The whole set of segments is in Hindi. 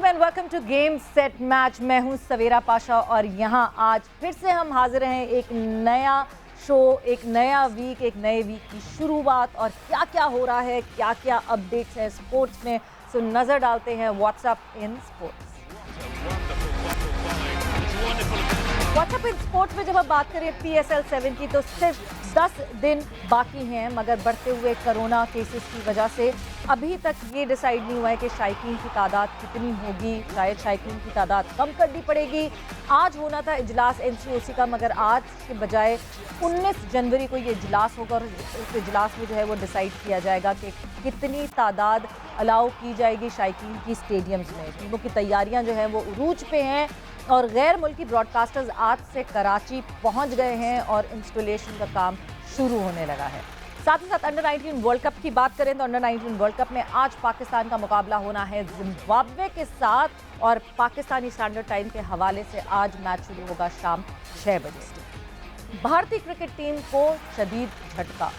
Welcome and welcome to game set match. मैं हूं सवेरा पाशा और यहां आज फिर से हम हाजिर हैं एक नया शो, एक नया वीक, एक नए वीक की शुरुआत। और क्या क्या हो रहा है, क्या क्या अपडेट्स हैं स्पोर्ट्स में, सो नज़र डालते हैं WhatsApp in sports. WhatsApp in sports में जब हम बात करें PSL 7 की, तो सिर्फ 10 दिन बाकी हैं, मगर बढ़ते हुए कोरोना केसेस की वजह से अभी तक ये डिसाइड नहीं हुआ है कि शायकीन की तादाद कितनी होगी। शायद शायकीन की तादाद कम करनी पड़ेगी। आज होना था इजलास NCOC का, मगर आज के बजाय 19 जनवरी को ये इजलास होगा और उस इजलास में जो है वो डिसाइड किया जाएगा कि कितनी तादाद अलाउ की जाएगी शायकीन की स्टेडियम्स में। टीमों की तैयारियां जो हैं वो उरूज पे हैं और गैर मुल्की ब्रॉडकास्टर्स आज से कराची पहुंच गए हैं और इंस्टॉलेशन का काम शुरू होने लगा है। साथ ही साथ अंडर 19 वर्ल्ड कप की बात करें तो अंडर 19 वर्ल्ड कप में आज पाकिस्तान का मुकाबला होना है जिम्बाब्वे के साथ और पाकिस्तानी स्टैंडर्ड टाइम के हवाले से आज मैच शुरू होगा शाम 6 बजे। भारतीय क्रिकेट टीम को शदीद झटका।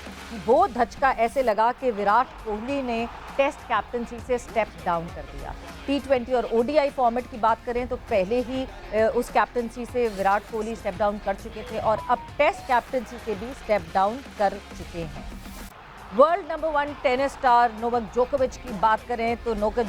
वो धचका ऐसे लगा कि विराट कोहली ने टेस्ट कैप्टनसी से स्टेप डाउन कर दिया। T20 और ODI फॉर्मेट की बात करें तो पहले ही उस कैप्टनसी से विराट कोहली स्टेप डाउन कर चुके थे और अब टेस्ट कैप्टनसी से भी स्टेप डाउन कर चुके हैं। World number 1 tennis star Novak जोकोविच की बात करें तो नोवाक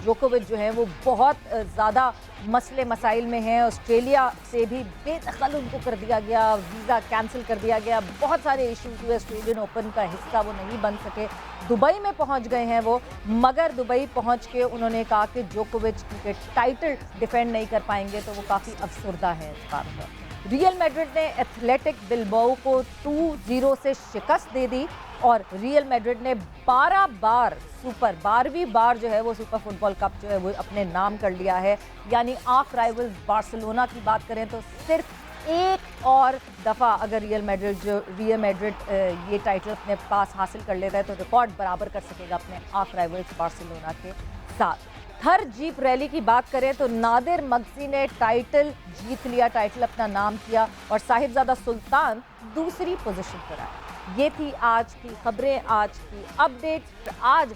जोकोविच जो है वो बहुत ज़्यादा मसले मसाइल में हैं। ऑस्ट्रेलिया से भी बेदखल उनको कर दिया गया, वीज़ा कैंसिल कर दिया गया, बहुत सारे इश्यूज हुए, ऑस्ट्रेलियन ओपन का हिस्सा वो नहीं बन सके। दुबई में पहुंच गए हैं वो, मगर दुबई पहुंच के उन्होंने कहा कि जोकोविच क्रिकेट टाइटल डिफेंड नहीं कर पाएंगे, तो वो काफ़ी अफसरदा है इस बात पर। रियल मैड्रिड ने एथलेटिक बिल्बाओ को 2-0 से शिकस्त दे दी और रियल मैड्रिड ने 12वीं बार जो है वो सुपर फुटबॉल कप जो है वो अपने नाम कर लिया है। यानी आर्क राइवल्स बार्सिलोना की बात करें तो सिर्फ एक और दफ़ा अगर रियल मैड्रिड ये टाइटल अपने पास हासिल कर लेता है तो रिकॉर्ड बराबर कर सकेगा अपने आर्क राइवल्स बार्सिलोना के साथ। थर जीप रैली की बात करें तो नादिर मगजी ने टाइटल जीत लिया, टाइटल अपना नाम किया और साहिबजादा सुल्तान दूसरी पोजीशन पर आए। ये थी आज की खबरें, आज की अपडेट। आज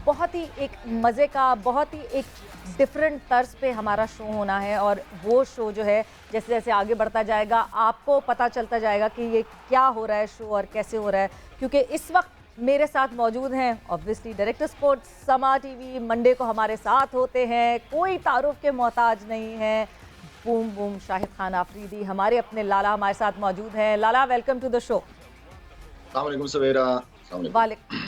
बहुत ही एक मज़े का, बहुत ही एक डिफरेंट तर्ज पे हमारा शो होना है और वो शो जो है जैसे जैसे आगे बढ़ता जाएगा आपको पता चलता जाएगा कि ये क्या हो रहा है शो और कैसे हो रहा है। क्योंकि इस वक्त मेरे साथ मौजूद हैं ऑब्वियसली डायरेक्टर स्पोर्ट्स समा TV। मंडे को हमारे साथ होते हैं, कोई तारुफ के मोहताज नहीं है। बूम बूम शाहिद खान आफरीदी, हमारे अपने लाला हमारे साथ मौजूद हैं। लाला, वेलकम टू द शो। अस्सलाम सवेरा।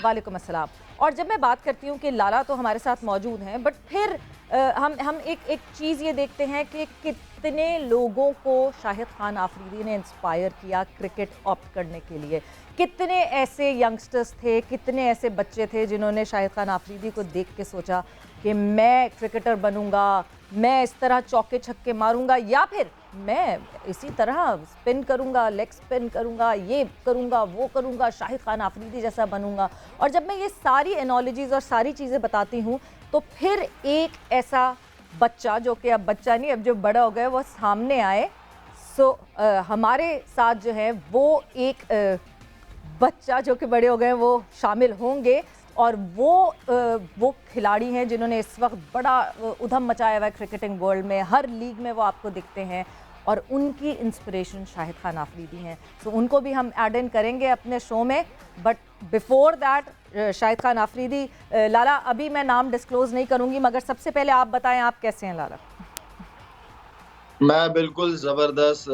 वालेकुम अस्सलाम। और जब मैं बात करती हूँ कि लाला तो हमारे साथ मौजूद हैं, बट फिर हम एक चीज़ ये देखते हैं कि कितने लोगों को शाहिद खान आफरीदी ने इंस्पायर किया क्रिकेट ऑप्ट करने के लिए। कितने ऐसे यंगस्टर्स थे, कितने ऐसे बच्चे थे जिन्होंने शाहिद खान आफरीदी को देख के सोचा कि मैं क्रिकेटर बनूंगा, मैं इस तरह चौके छक्के मारूंगा या फिर मैं इसी तरह स्पिन करूंगा, लेग स्पिन करूंगा, ये करूंगा, वो करूंगा, शाहिद खान आफरीदी जैसा बनूंगा। और जब मैं ये सारी एनालॉजीज़ और सारी चीज़ें बताती हूँ तो फिर एक ऐसा बच्चा जो कि अब बच्चा नहीं, अब जो बड़ा हो गया, वो सामने आए। हमारे साथ जो है वो एक बच्चा जो कि बड़े हो गए वो शामिल होंगे और वो खिलाड़ी हैं जिन्होंने इस वक्त बड़ा उधम मचाया हुआ है क्रिकेटिंग वर्ल्ड में। हर लीग में वो आपको दिखते हैं और उनकी इंस्पिरेशन शाहिद खान आफरीदी हैं। सो उनको भी हम ऐड इन करेंगे अपने शो में। But before that Shahid Khan Afridi, Lala अभी मैं नाम डिस्क्लोज नहीं करूँगी, मगर सबसे पहले आप बताएं आप कैसे हैं लाला? मैं बिल्कुल ज़बरदस्त।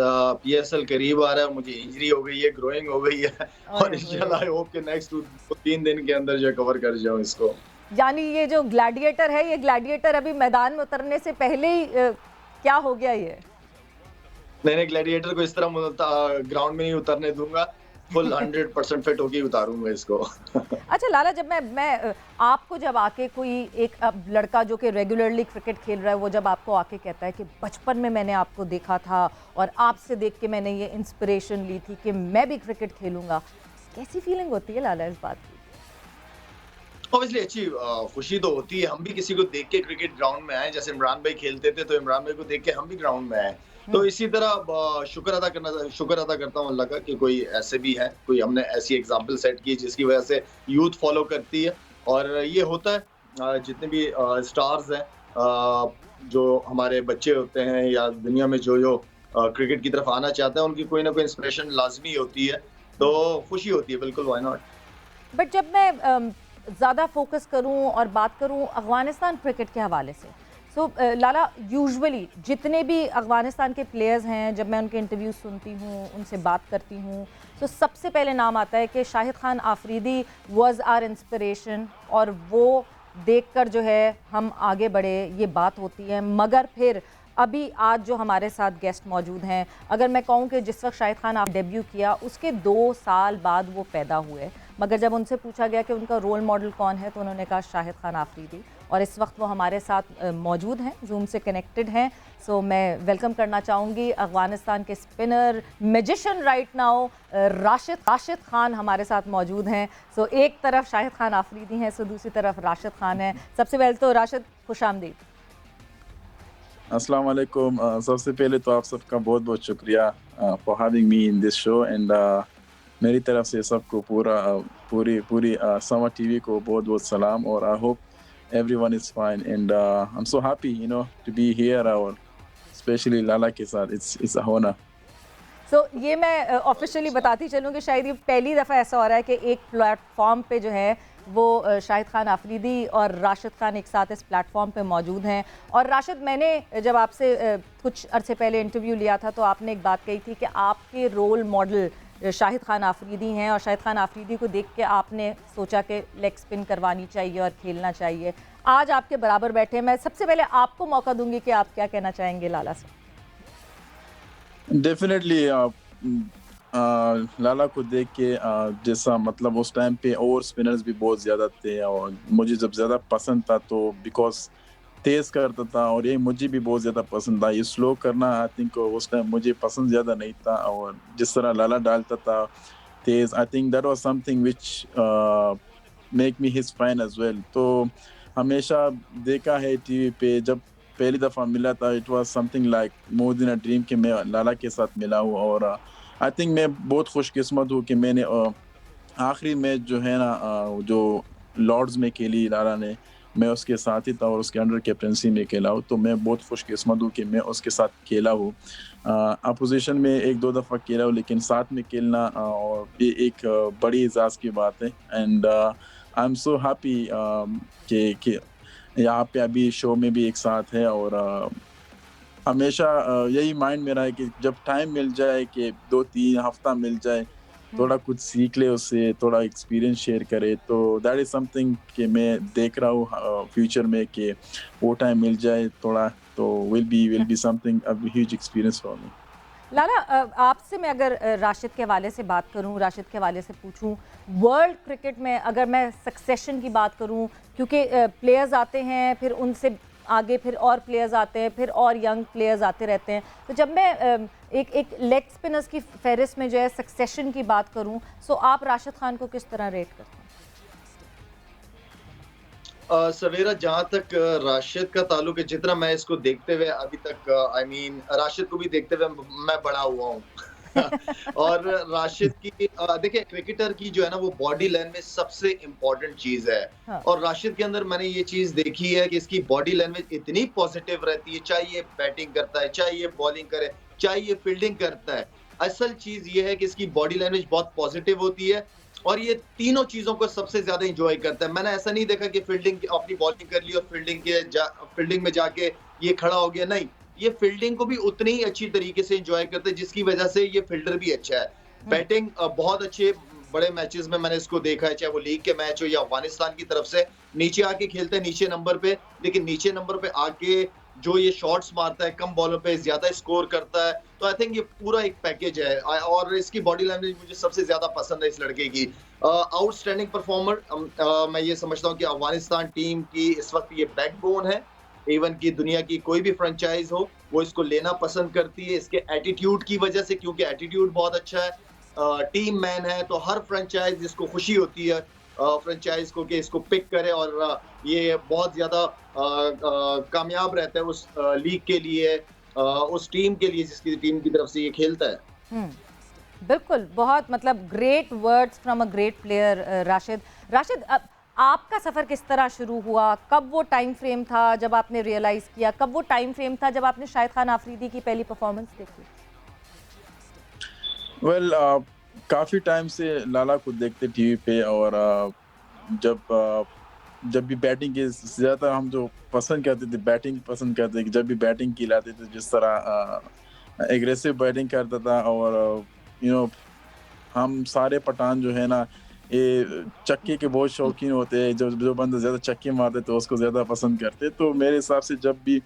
PSL करीब आ रहा है, मुझे इंजरी हो गई है, ग्रोइंग हो गई है और इंशाल्लाह आई होप कि नेक्स्ट 2-3 दिन के अंदर जो कवर कर जाऊं इसको। यानी ये जो ग्लैडिएटर है, ये ग्लैडिएटर अभी मैदान में उतरने से पहले ही क्या हो गया ये? मैंने ग्लैडिएटर को इस तरह ग्राउंड में नहीं उतरने दूंगा, फुल 100% फिट होके उतारूंगा इसको। अच्छा लाला, जब मैं आपको जब आके कोई एक लड़का जो कि रेगुलरली क्रिकेट खेल रहा है, वो जब आपको आके कहता है कि बचपन में मैंने आपको देखा था और आपसे देख के मैंने ये इंस्पिरेशन ली थी कि मैं भी क्रिकेट खेलूंगा, कैसी फीलिंग होती है लाला इस बात की? ऑब्वियसली अच्छी खुशी तो होती है। हम भी किसी को देख के क्रिकेट ग्राउंड में आए, जैसे इमरान भाई खेलते थे तो इमरान भाई को देख के हम भी ग्राउंड में आए। तो इसी तरह शुक्र अदा करता हूँ अल्लाह का कि कोई ऐसे भी है, कोई हमने ऐसी एग्जांपल सेट की जिसकी वजह से यूथ फॉलो करती है। और ये होता है जितने भी स्टार्स हैं जो हमारे बच्चे होते हैं या दुनिया में जो क्रिकेट की तरफ आना चाहते हैं, उनकी कोई ना कोई इंस्पिरेशन लाज़मी होती है। तो खुशी होती है, बिल्कुल, व्हाई नॉट? बट जब मैं ज़्यादा फोकस करूं और बात करूं अफ़गानिस्तान क्रिकेट के हवाले से, सो लाला, यूजुअली जितने भी अफ़गानिस्तान के प्लेयर्स हैं, जब मैं उनके इंटरव्यू सुनती हूं, उनसे बात करती हूं, तो सबसे पहले नाम आता है कि Shahid Khan Afridi was our inspiration, और वो देखकर जो है हम आगे बढ़े, ये बात होती है। मगर फिर अभी आज जो हमारे साथ गेस्ट मौजूद हैं, अगर मैं कहूँ कि जिस वक्त शाहिद खान आप डेब्यू किया उसके 2 साल बाद वो पैदा हुए, मगर जब उनसे पूछा गया कि उनका रोल मॉडल कौन है तो उन्होंने कहा शाहिद खान आफरीदी, और इस वक्त वो हमारे साथ मौजूद हैं, जूम से कनेक्टेड हैं। सो मैं वेलकम करना चाहूँगी अफ़गानिस्तान के spinner magician right now Rashid Khan हमारे साथ मौजूद हैं। सो एक तरफ शाहिद खान आफरीदी हैं, सो दूसरी तरफ राशिद खान हैं। सबसे पहले तो राशिद, खुशामदीद। अस्सलाम वालेकुम। सबसे पहले तो आप सबका बहुत बहुत शुक्रिया for having me in this show, and मेरी तरफ से सबको पूरी समर टीवी को बहुत बहुत सलाम, और I hope everyone is fine, and I'm so happy to be here, और especially लाला के साथ it's a honor. सो ये मैं ऑफिशियली बताती चलूँ कि शायद ये पहली दफ़ा ऐसा हो रहा है कि एक प्लेटफॉर्म पे जो है वो शाहिद खान आफरीदी और राशिद खान एक साथ इस प्लेटफॉर्म पे मौजूद हैं। और राशिद, मैंने जब आपसे कुछ अरसे पहले इंटरव्यू लिया था तो आपने एक बात कही थी कि आपके रोल मॉडल शाहिद खान आफरीदी हैं, और शाहिद खान आफरीदी को देख के आपने सोचा कि लेग स्पिन करवानी चाहिए और खेलना चाहिए। आज आपके बराबर बैठे, मैं सबसे पहले आपको मौका दूंगी कि आप क्या कहना चाहेंगे लाला से। डेफिनेटली लाला को देख के जैसा मतलब उस टाइम पे और स्पिनर्स भी बहुत ज़्यादा थे, और मुझे जब ज़्यादा पसंद था तो बिकॉज तेज़ करता था, और ये मुझे भी बहुत ज़्यादा पसंद था। ये स्लो करना आई थिंक उस टाइम मुझे पसंद ज़्यादा नहीं था, और जिस तरह लाला डालता था तेज़, I think that was something which make me his fan as well. तो हमेशा देखा है टीवी पे, जब पहली दफ़ा मिला था it was something like more than a dream कि मैं लाला के साथ मिला हूँ, और आई थिंक मैं बहुत खुशकिस्मत हूँ कि मैंने आखिरी मैच जो है ना जो लॉर्ड्स में खेली लाला ने, मैं उसके साथ ही था और उसके अंडर कैप्टनसी में खेला हूँ, तो मैं बहुत खुशकिस्मत हूँ कि मैं उसके साथ खेला हूँ। अपोजिशन में 1-2 दफ़ा खेला हूँ, लेकिन साथ में खेलना और ये एक बड़ी एजाज़ की बात है, and I am so happy कि यहाँ पे अभी शो में भी एक साथ है, और हमेशा यही माइंड मेरा है कि जब टाइम मिल जाए कि 2-3 हफ्ता मिल जाए, थोड़ा कुछ सीख ले उससे, थोड़ा एक्सपीरियंस शेयर करे, तो दैट इज़ समथिंग कि मैं देख रहा हूँ फ्यूचर में कि वो टाइम मिल जाए थोड़ा, तो will be something a huge experience for me. Lala, आपसे मैं अगर राशिद के हवाले से बात करूं, राशिद के हवाले से पूछूं, वर्ल्ड क्रिकेट में अगर मैं सक्सेशन की बात करूं, क्योंकि प्लेयर्स आते हैं, फिर उनसे आगे फिर और प्लेयर्स आते हैं, फिर और यंग प्लेयर्स आते रहते हैं, तो जब मैं एक लेग स्पिनर्स की फहरिस्त में जो है सक्सेशन की बात करूं, सो आप राशिद खान को किस तरह रेट करते हैं? सवेरा, जहाँ तक राशिद का ताल्लुक है, जितना मैं इसको देखते हुए अभी तक आई मीन राशिद को भी देखते हुए मैं बड़ा हुआ हूँ। और राशिद की देखिए, क्रिकेटर की जो है ना वो बॉडी लैंग्वेज सबसे इम्पोर्टेंट चीज है। हाँ। और राशिद के अंदर मैंने ये चीज देखी है कि इसकी बॉडी लैंग्वेज इतनी पॉजिटिव रहती है, चाहे ये बैटिंग करता है, चाहे ये बॉलिंग करे, चाहे ये फील्डिंग करता है। असल चीज ये है कि इसकी बॉडी लैंग्वेज बहुत पॉजिटिव होती है, और ये तीनों चीजों को सबसे ज्यादा एंजॉय करता है। मैंने ऐसा नहीं देखा कि फील्डिंग अपनी बॉलिंग कर ली और फील्डिंग में जाके ये खड़ा हो गया, नहीं, ये फील्डिंग को भी उतनी ही अच्छी तरीके से एंजॉय करते हैं, जिसकी वजह से ये फील्डर भी अच्छा है। बैटिंग बहुत अच्छे बड़े मैचेस में मैंने इसको देखा है, चाहे वो लीग के मैच हो या अफगानिस्तान की तरफ से, नीचे आके खेलते हैं नीचे नंबर पे, लेकिन नीचे नंबर पे आके जो ये शॉट्स मारता है, कम बॉलों पे ज्यादा स्कोर करता है। तो आई थिंक ये पूरा एक पैकेज है, और इसकी बॉडी लैंग्वेज मुझे सबसे ज्यादा पसंद है इस लड़के की। आउटस्टैंडिंग परफॉर्मर मैं ये समझता हूँ कि अफगानिस्तान टीम की इस वक्त ये बैकबोन है। इवन की दुनिया की कोई भी फ्रेंचाइज हो, वो इसको लेना पसंद करती है इसके एटीट्यूड की वजह से, क्योंकि एटीट्यूड बहुत अच्छा है। टीम मैन है, तो हर फ्रेंचाइज जिसको खुशी होती है फ्रेंचाइज को कि इसको पिक करे, और ये बहुत ज्यादा कामयाब रहता है उस लीग के लिए, उस टीम के लिए जिसकी टीम की तरफ से ये खेलता है। बिल्कुल, बहुत मतलब great words from a great player Rashid. Rashid, आपका सफ़र किस तरह शुरू हुआ? कब वो टाइम फ्रेम था जब आपने रियलाइज़ किया? कब वो टाइम फ्रेम था जब आपने शाहिद खान आफरीदी की पहली परफॉर्मेंस देखी? वेल काफ़ी टाइम से लाला को देखते टीवी पे, और जब जब भी बैटिंग के ज़्यादातर हम जो पसंद करते थे, बैटिंग पसंद करते थे, कि जब भी बैटिंग खिलाते थे, जिस तरह एग्रेसिव बैटिंग करता था, और यू नो हम सारे पठान जो है ना, ये चक्के के बहुत शौकीन होते हैं। जो जो बंदा ज़्यादा छक्के मारते तो उसको ज़्यादा पसंद करते। तो मेरे हिसाब से जब भी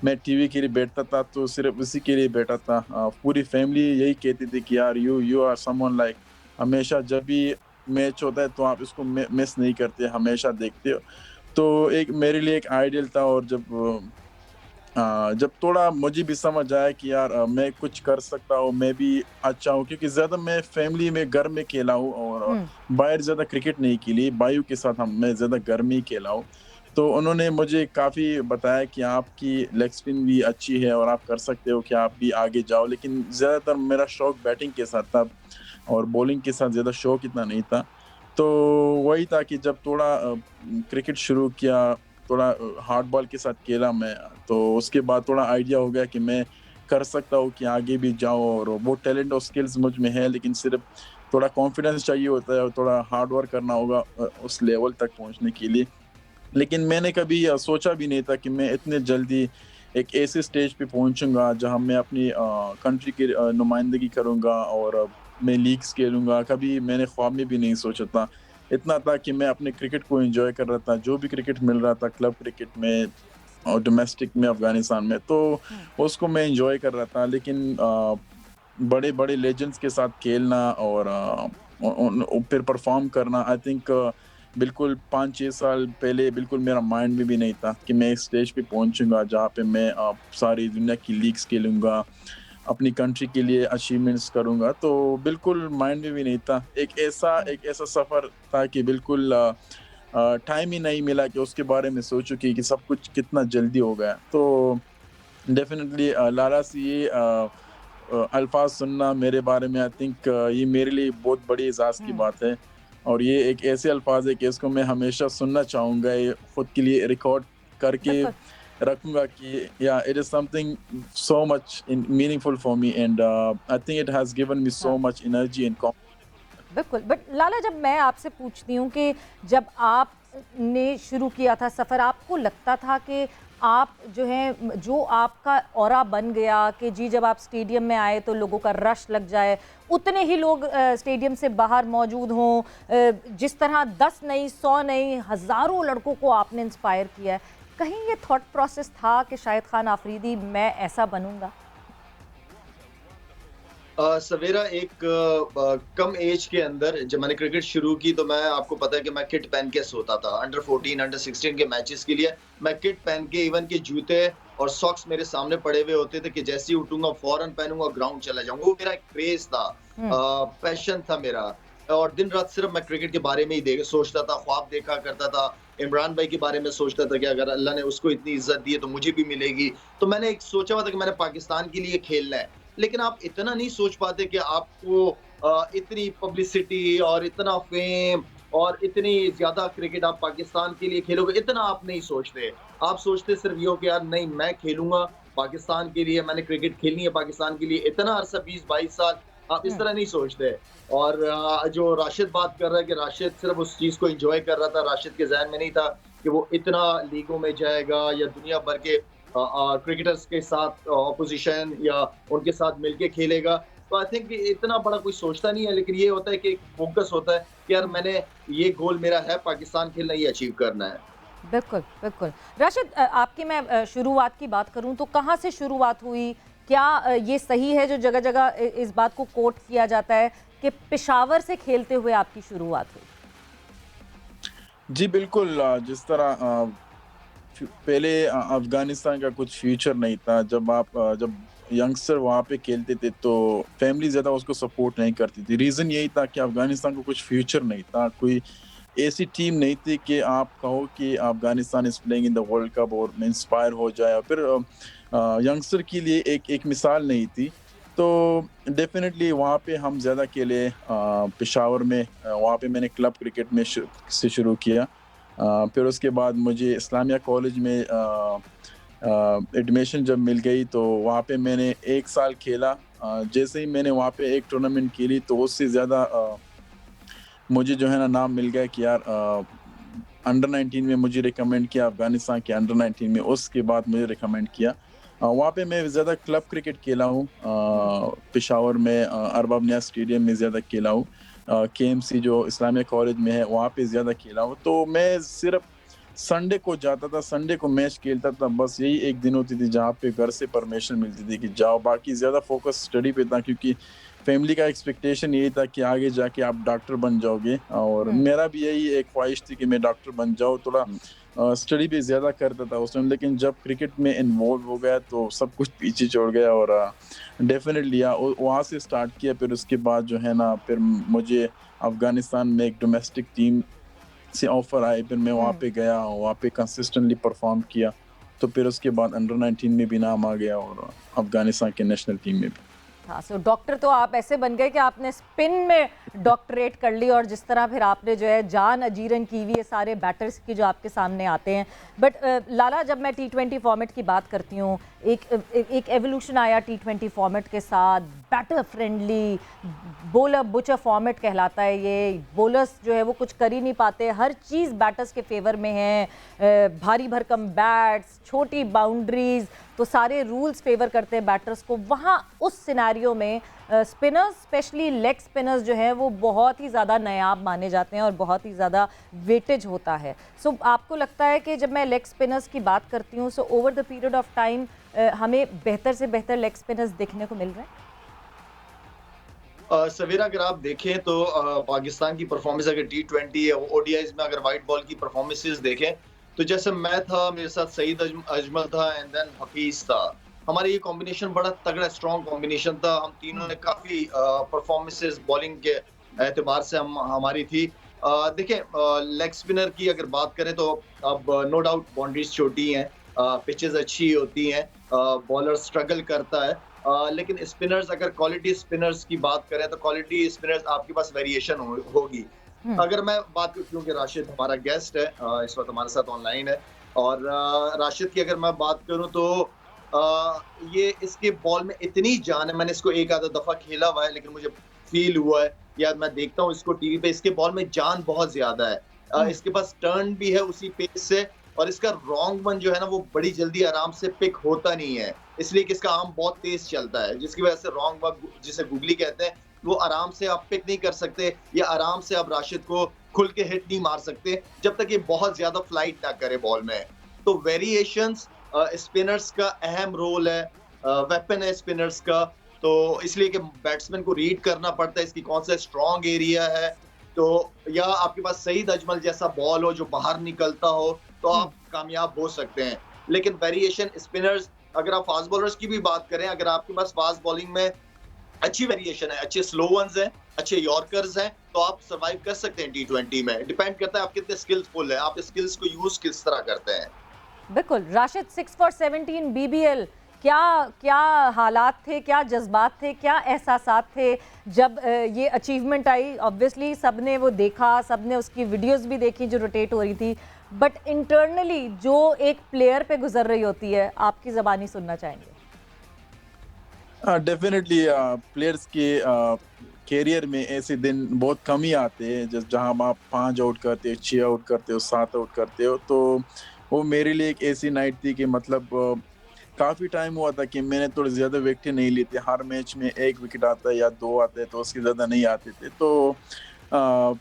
मैं टीवी के लिए बैठता था तो सिर्फ़ उसी के लिए बैठा था। पूरी फैमिली यही कहती थी कि यार you you are someone like, हमेशा जब भी मैच होता है तो आप इसको मिस नहीं करते, हमेशा देखते हो। तो एक मेरे लिए एक आइडियल था, और जब थोड़ा मुझे भी समझ आया कि यार मैं कुछ कर सकता हूँ, मैं भी अच्छा हूँ, क्योंकि ज़्यादा मैं फैमिली में घर में खेला हूँ, और हुँ, बाहर ज़्यादा क्रिकेट नहीं खेली, भाइयों के साथ हम मैं ज़्यादा घर में ही खेला हूँ। तो उन्होंने मुझे काफ़ी बताया कि आपकी लेग स्पिन भी अच्छी है और आप कर सकते हो कि आप भी आगे जाओ, लेकिन ज़्यादातर मेरा शौक बैटिंग के साथ था, और बॉलिंग के साथ ज़्यादा शौक इतना नहीं था। तो वही था कि जब थोड़ा क्रिकेट शुरू किया, थोड़ा हार्ड बॉल के साथ खेला मैं, तो उसके बाद थोड़ा आइडिया हो गया कि मैं कर सकता हूँ कि आगे भी जाऊँ, और वो टैलेंट और स्किल्स मुझ में है, लेकिन सिर्फ़ थोड़ा कॉन्फिडेंस चाहिए होता है, और थोड़ा हार्ड वर्क करना होगा उस लेवल तक पहुँचने के लिए। लेकिन मैंने कभी सोचा भी नहीं था कि मैं इतने जल्दी एक ऐसे स्टेज पे पहुँचूँगा जहाँ मैं अपनी कंट्री की नुमाइंदगी करूँगा, और मैं लीग्स खेलूँगा। कभी मैंने ख्वाब में भी नहीं सोचा था। इतना था कि मैं अपने क्रिकेट को एन्जॉय कर रहा था, जो भी क्रिकेट मिल रहा था क्लब क्रिकेट में और डोमेस्टिक में अफ़गानिस्तान में, तो हुँ। उसको मैं एन्जॉय कर रहा था। लेकिन बड़े-बड़े लेजेंड्स के साथ खेलना, और फिर परफ़ॉर्म करना, आई थिंक बिल्कुल 5-6 साल पहले बिल्कुल मेरा माइंड में भी नहीं था कि मैं इस स्टेज पे पहुँचूँगा जहाँ पे मैं सारी दुनिया की लीग्स खेलूँगा, अपनी कंट्री के लिए अचीवमेंट्स करूँगा, तो बिल्कुल माइंड में भी नहीं था। हुँ। एक ऐसा सफ़र था कि बिल्कुल टाइम ही नहीं मिला कि उसके बारे में सोचूँ कि सब कुछ कितना जल्दी हो गया। तो डेफ़िनेटली लारा से ये अल्फ़ाज़ सुनना मेरे बारे में, आई थिंक ये मेरे लिए बहुत बड़ी एज़ाज़ की हुँ, बात है, और ये एक ऐसे अल्फ़ाज़ है कि इसको मैं हमेशा सुनना चाहूँगा, ये खुद के लिए रिकॉर्ड करके बिल्कुल। रखूँगा कि या it is something so much in meaningful for me, and I think it has given me हाँ। So much energy and confidence. बिल्कुल, बट लाला, जब मैं आपसे पूछती हूँ कि जब आपने शुरू किया था सफ़र, आपको लगता था कि आप जो हैं, जो आपका ऑरा बन गया कि जी जब आप स्टेडियम में आए तो लोगों का रश लग जाए, उतने ही लोग स्टेडियम से बाहर मौजूद हों, जिस तरह 10 नहीं, 100 नहीं, हज़ारों लड़कों को आपने इंस्पायर किया है। कहीं ये थॉट प्रोसेस था कि शाहिद खान आफरीदी मैं ऐसा बनूँगा? सवेरा एक कम एज के अंदर जब मैंने क्रिकेट शुरू की तो मैं आपको पता है कि मैं किट पहन के सोता था। अंडर 14, अंडर 16 के मैचेस के लिए मैं किट पहन के, इवन के जूते और सॉक्स मेरे सामने पड़े हुए होते थे कि जैसे ही उठूँगा फ़ौरन पहनूँगा, ग्राउंड चला जाऊँगा। वो मेरा एक क्रेज़ था, हुँ, पैशन था मेरा, और दिन-रात सिर्फ़ मैं क्रिकेट के बारे में ही दे सोचता था, ख्वाब देखा करता था। इमरान भाई के बारे में सोचता था कि अगर अल्लाह ने उसको इतनी इज़्ज़त दी है तो मुझे भी मिलेगी। तो मैंने एक सोचा हुआ था कि मैंने पाकिस्तान के लिए खेलना है। लेकिन आप इतना नहीं सोच पाते कि आपको इतनी पब्लिसिटी और इतना फेम और इतनी ज़्यादा क्रिकेट आप पाकिस्तान के लिए खेलोगे, इतना आप नहीं सोचते। आप सोचते सिर्फ़ ये हो कि यार नहीं, मैं खेलूँगा पाकिस्तान के लिए, मैंने क्रिकेट खेलनी है पाकिस्तान के लिए, इतना अरसा 20-22 साल, आप इस हुँ, तरह नहीं सोचते। और जो राशिद बात कर रहा है कि राशिद सिर्फ़ उस चीज़ को एन्जॉय कर रहा था, राशिद के ज़हन में नहीं था कि वो इतना लीगों में जाएगा या दुनिया भर के क्रिकेटर्स के साथ ऑपोजिशन या उनके साथ मिलके खेलेगा। तो आई थिंक इतना बड़ा कोई सोचता नहीं है, लेकिन ये होता है कि एक फ़ोकस होता है कि यार हुँ। मैंने ये गोल मेरा है, पाकिस्तान खेलना, ये अचीव करना है। बिल्कुल, बिल्कुल। राशिद, आपकी मैं शुरुआत की बात करूँ तो कहाँ से शुरुआत हुई? क्या ये सही है जो जगह-जगह इस बात को कोट किया जाता है कि पेशावर से खेलते हुए आपकी शुरुआत हुई? जी, बिल्कुल जिस तरह पहले अफ़गानिस्तान का कुछ फ्यूचर नहीं था। जब यंगस्टर वहाँ पे खेलते थे तो फैमिली ज़्यादा उसको सपोर्ट नहीं करती थी। रीज़न यही था कि अफ़गानिस्तान को कुछ फ्यूचर नहीं था। कोई ऐसी टीम नहीं थी कि आप कहो कि Afghanistan is playing in the world cup और मैं इंस्पायर हो जाए, और फिर यंगस्टर के लिए एक मिसाल नहीं थी। तो डेफ़िनेटली वहाँ पे हम ज़्यादा खेले पेशावर में, वहाँ पे मैंने क्लब क्रिकेट में से शुरू किया। फिर उसके बाद मुझे इस्लामिया कॉलेज में एडमिशन जब मिल गई तो वहाँ पे मैंने 1 साल खेला। जैसे ही मैंने वहाँ पे एक टूर्नामेंट खेली तो उससे ज़्यादा मुझे जो है ना नाम मिल गया कि यार अंडर 19 में मुझे रिकमेंड किया अफ़गानिस्तान के अंडर 19 में, उसके बाद मुझे रिकमेंड किया। वहाँ पे मैं ज़्यादा क्लब क्रिकेट खेला हूँ। पेशावर में अरबाब नियाज़ स्टेडियम में ज़्यादा खेला हूँ। केएमसी जो इस्लामिया कॉलेज में है वहाँ पे ज़्यादा खेला हूँ। तो मैं सिर्फ़ संडे को जाता था, संडे को मैच खेलता था, बस यही एक दिन होती थी जहाँ पे घर से परमिशन मिलती थी कि जाओ, बाकी ज़्यादा फ़ोकस स्टडी पे था क्योंकि फैमिली का एक्सपेक्टेशन यही था कि आगे जाके आप डॉक्टर बन जाओगे और हुँ। मेरा भी यही एक ख्वाहिश थी कि मैं डॉक्टर बन जाऊँ। थोड़ा स्टडी भी ज़्यादा करता था उस टाइम, लेकिन जब क्रिकेट में इन्वॉल्व हो गया तो सब कुछ पीछे छोड़ गया और डेफ़िनेटली वहाँ से स्टार्ट किया। फिर उसके बाद जो है ना फिर मुझे अफ़गानिस्तान में एक डोमेस्टिक टीम से ऑफ़र आए, फिर मैं वहाँ हुँ। पे गया, वहाँ पे कंसिस्टेंटली परफ़ॉर्म किया। तो फिर उसके बाद अंडर 19 में भी नाम आ गया और अफ़गानिस्तान के नेशनल टीम में भी। हाँ, सो डॉक्टर तो आप ऐसे बन गए कि आपने स्पिन में डॉक्टरेट कर ली और जिस तरह फिर आपने जो है जान अजीरन की हुई है सारे बैटर्स की जो आपके सामने आते हैं। बट लाला, जब मैं टी20 फॉर्मेट की बात करती हूँ, एक एवोल्यूशन आया टी20 फॉर्मेट के साथ, batter friendly, bowler butcher format कहलाता है ये। बॉलर्स जो है वो कुछ कर ही नहीं पाते, हर चीज़ बैटर्स के फेवर में है। भारी भरकम बैट्स, छोटी बाउंड्रीज, तो सारे रूल्स फेवर करते हैं बैटर्स को। वहाँ उस सिनेरियो में स्पिनर्स, स्पेशली लेग स्पिनर्स जो हैं वो बहुत ही ज़्यादा नायाब माने जाते हैं और बहुत ही ज़्यादा वेटेज होता है। सो आपको लगता है कि जब मैं लेग स्पिनर्स की बात करती हूँ, so over the period of time हमें बेहतर से बेहतर लेग स्पिनर्स देखने को मिल रहे हैं? सवेरा, अगर आप देखें तो पाकिस्तान की परफॉर्मेंस अगर टी20 या ओडीआईज में अगर व्हाइट बॉल की परफॉर्मेंसेस देखें, तो जैसे मैं था, मेरे साथ सईद अजमल था एंड देन हफीज था। हमारा ये कॉम्बिनेशन बड़ा तगड़ा स्ट्रॉन्ग कॉम्बिनेशन था। हम तीनों ने काफी परफॉर्मेंसेस बॉलिंग के एतबार से हम हमारी थी। देखें, लेग स्पिनर की अगर बात करें तो अब नो डाउट बाउंड्रीज छोटी हैं, पिचेस अच्छी होती हैं, बॉलर स्ट्रगल करता है। लेकिन स्पिनर्स, अगर क्वालिटी स्पिनर्स की बात करें तो क्वालिटी स्पिनर्स आपके पास वेरिएशन होगी। हम्म। अगर मैं बात करूं, क्योंकि राशिद हमारा गेस्ट है, इस वक्त हमारे साथ ऑनलाइन है, और राशिद की अगर मैं बात करूं तो ये इसके बॉल में इतनी जान है। मैंने इसको एक आधा दफा खेला हुआ है, लेकिन मुझे फील हुआ है या मैं देखता हूँ इसको टीवी पे, इसके बॉल में जान बहुत ज्यादा है। हम्म। इसके पास टर्न भी है उसी पेस से, और इसका रॉन्ग वन जो है ना वो बड़ी जल्दी आराम से पिक होता नहीं है, इसलिए कि इसका आर्म बहुत तेज चलता है, जिसकी वजह से रॉन्ग वन, जिसे गुगली कहते हैं, वो आराम से आप पिक नहीं कर सकते या आराम से आप राशिद को खुल के हिट नहीं मार सकते जब तक ये बहुत ज्यादा फ्लाइट ना करे बॉल में। तो वेरिएशंस स्पिनर्स का अहम रोल है, वेपन है स्पिनर्स का। तो इसलिए कि बैट्समैन को रीड करना पड़ता है इसकी कौन सा स्ट्रॉन्ग एरिया है, तो या आपके पास सईद अजमल जैसा बॉल हो जो बाहर निकलता हो, तो आप कामयाब हो सकते हैं। लेकिन वेरिएशन स्पिनर्स, अगर आप फास्ट बॉलर्स की भी बात करें, अगर आपके पास फास्ट बॉलिंग में अच्छी वेरिएशन है, अच्छे स्लो वंस हैं, अच्छे यॉर्कर्स हैं, तो आप सर्वाइव कर सकते हैं टी20 में। डिपेंड करता है आप कितने स्किल्सफुल हैं, आप स्किल्स को यूज किस तरह करते हैं। बिल्कुल। राशिद, 6 फॉर 17 बीबीएल, क्या क्या हालात थे, क्या जज्बात थे, क्या एहसासात थे जब ये अचीवमेंट आई? ऑब्वियसली सबने वो देखा, सबने उसकी वीडियोस भी देखी जो रोटेट हो रही थी, बट इंटरनली जो एक प्लेयर पे गुजर रही होती है, आपकी ज़बानी सुनना चाहेंगे। डेफिनेटली प्लेयर्स के कैरियर में ऐसे दिन बहुत कम ही आते हैं जहां आप 5 आउट करते हो, 6 आउट करते हो, 7 आउट करते हो। तो वो मेरे लिए एक ऐसी नाइट थी कि मतलब काफ़ी टाइम हुआ था कि मैंने थोड़े ज़्यादा विकेटें नहीं ली थी। हर मैच में 1 विकेट आता है या 2 आते हैं, तो उससे ज़्यादा नहीं आते थे। तो